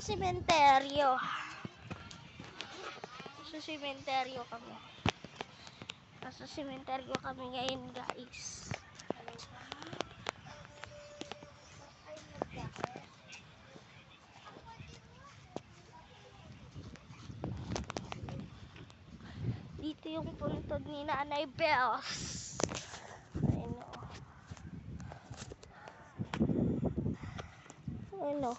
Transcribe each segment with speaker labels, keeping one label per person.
Speaker 1: sementeryo. Sa sementeryo kami. Nasa sementeryo kami ngayon, guys. Dito yung puntod ni Nanay Bells. Ayun o. Ayun o.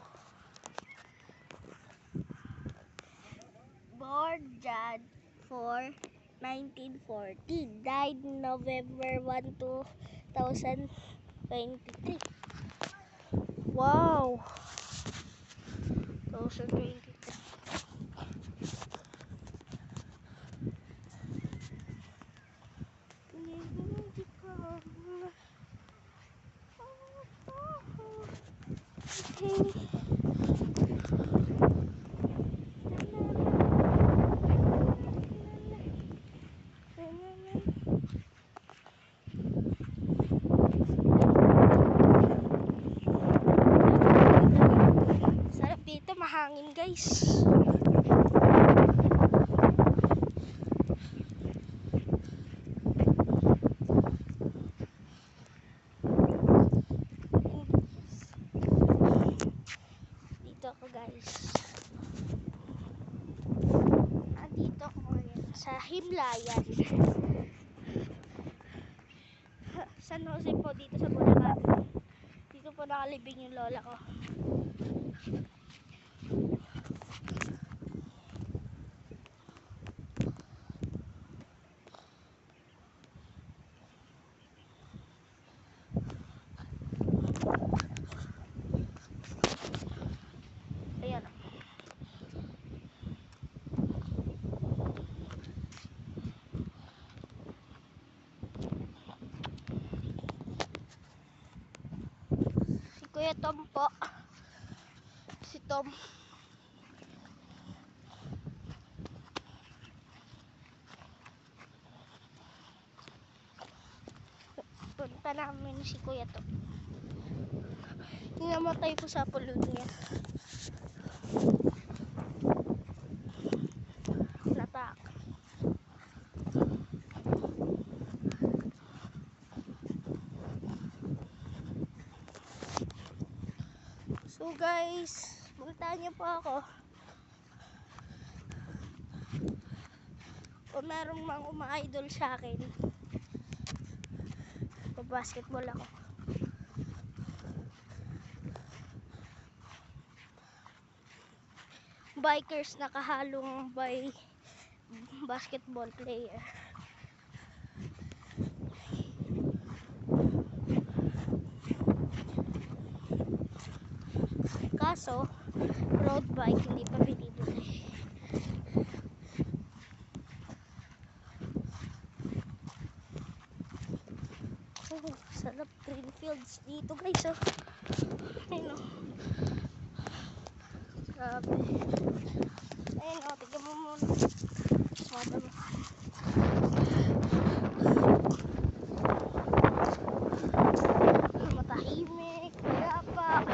Speaker 1: Born Jan 4, 1940. Died November 1, 2023. Wow! 2023. Sarap dito, mahangin, guys. Dito ako, guys. Dito ako ngayon sa Himlayan. San Jose po, dito sa Bulacan. Dito po nakalibing yung lola ko. Ayan. Si Kuya Tom po. Si Tom. Punta namin si Kuya Tom. Namatay po sa pulod niya. Natak. So guys, puntahan niyo po ako. Kung merong mga uma-idol sa akin, basketball ako. Bikers nakahalong by basketball player. Kaso, road bike hindi pa binibili. Oh, sarap green fields dito, guys. Oh. Ayun o. Grabe. Ayun o, tignan mo muna. Mata mo. Matahimik. Wala pa.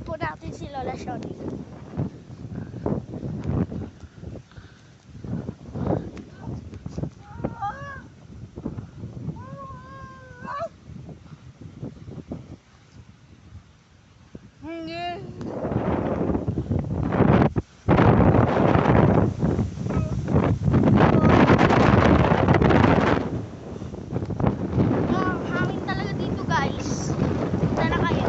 Speaker 1: Po natin si Lola Shoni. Hangin talaga dito, guys. Tara kayo.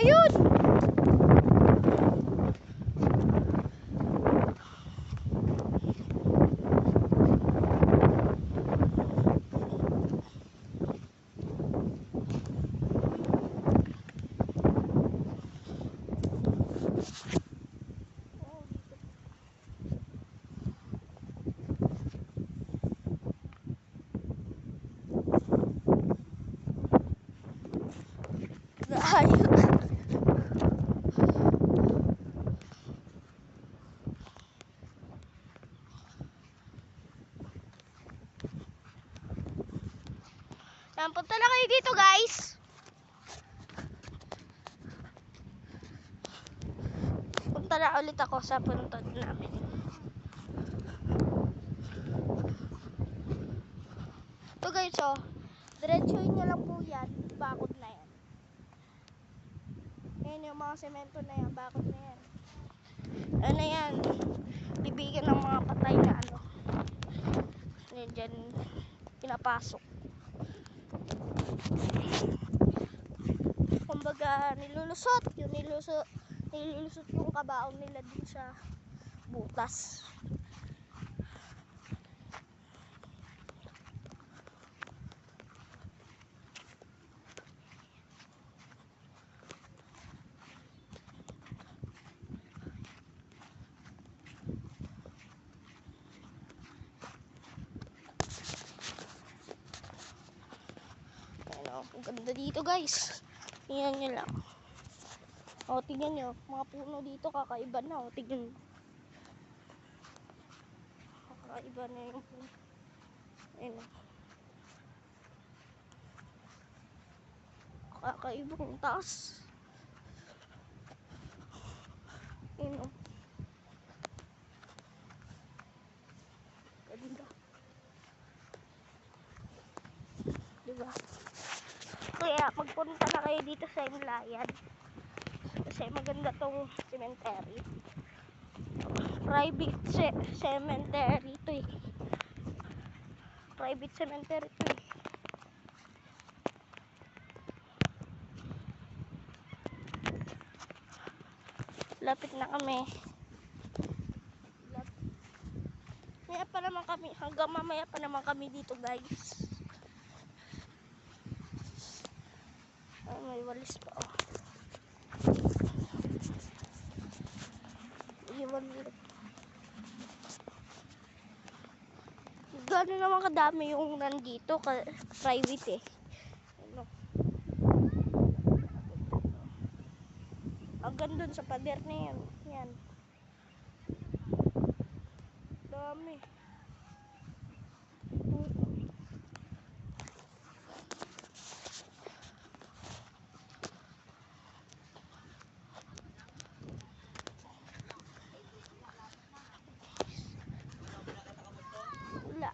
Speaker 1: Ayun! Ayun. Yan, punta na kayo dito, guys. Punta na ulit ako sa puntod namin. Ito guys, oh. Diretsuhin nyo lang po yan. Bakod na yan. Yan yung mga semento na yan. Bakod na yan. Ano yan? Bibigyan ng mga patay na ano. Yan dyan. Pinapasok. Kumbaga, nilulusot yung kabaong nila din sa butas. Ano, ang ganda dito, guys. Tingnan nyo lang. O, tingnan nyo. Mga puno dito, kakaiba na. O, tingnan nyo. Kakaiba na yung puno. Ayun o. Kakaiba ang taas. Ayun o. Ganda. Diba? Kaya, magpunta na kayo dito sa Imlayan. Kasi maganda tong cemetery. Private cemetery ito eh. Private cemetery ito eh. Lapit na kami. Maya pa naman kami. Hanggang mamaya pa naman kami dito, guys. Ay, may walis pa oh. Iwan ulit. Gano'n naman kadami yung nandito. Private eh. Ano? Hanggang dun sa pader na yan. Yan. Dami. Wala.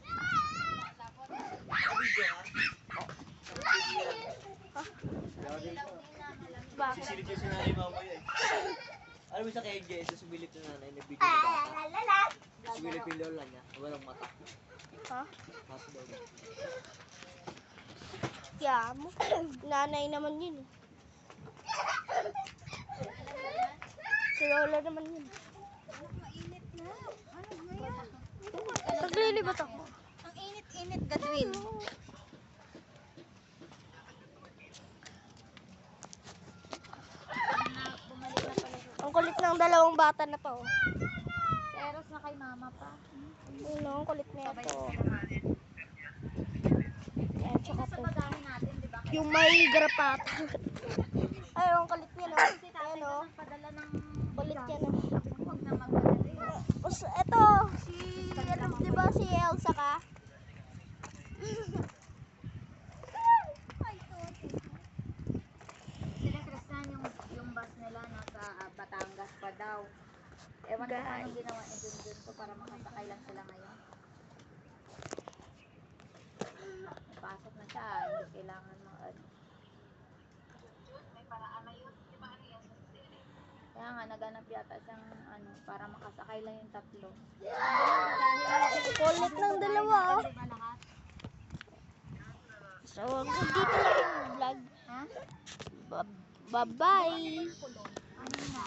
Speaker 1: Bakit?
Speaker 2: Sisilip yung sinanay mamaya eh. Alam mo sa KJ, susubilip yung nanay, nagbigay na bata. Susubilip yung lola niya, walang mata.
Speaker 1: Ha?
Speaker 2: Haso daw niya.
Speaker 1: Kaya mo. Nanay naman yun eh. Si Lola naman yun.
Speaker 3: Mainit na. Ano ba yan?
Speaker 1: Naglilibot ako.
Speaker 3: Ang init-init, Gadwin. Bumalik na pala siya.
Speaker 1: Ang kulit ng dalawang bata na to.
Speaker 3: Eros na kay mama pa.
Speaker 1: Ano, ang kulit na
Speaker 3: Sabay
Speaker 1: ito.
Speaker 3: sila natin.
Speaker 1: Yan, tsaka
Speaker 3: Sa
Speaker 1: to.
Speaker 3: bagahe natin, di ba?
Speaker 1: Yung may garapata. Ay, ang kulit niya no.
Speaker 3: Si tatay
Speaker 1: Ayan
Speaker 3: ko
Speaker 1: o.
Speaker 3: nagpadala ng
Speaker 1: Kulit niya no.
Speaker 3: huwag na magpadala.
Speaker 1: Ito, ano, di ba si Elsa ka?
Speaker 3: Sila Kristan, yung bus nila nasa Batangas pa daw. Ewan ko anong ginawa ni Dun to para makasakay lang sila ngayon. Napasok na siya, hindi kailangan ano. Kaya nga, naganap yata siyang ano, para makasakay lang yung tatlo.
Speaker 1: Kulit ng dalawa oh.
Speaker 3: Di ba lahat?
Speaker 1: So, dito lang yung vlog.
Speaker 3: Ha?
Speaker 1: Bye-bye.
Speaker 3: Ano na?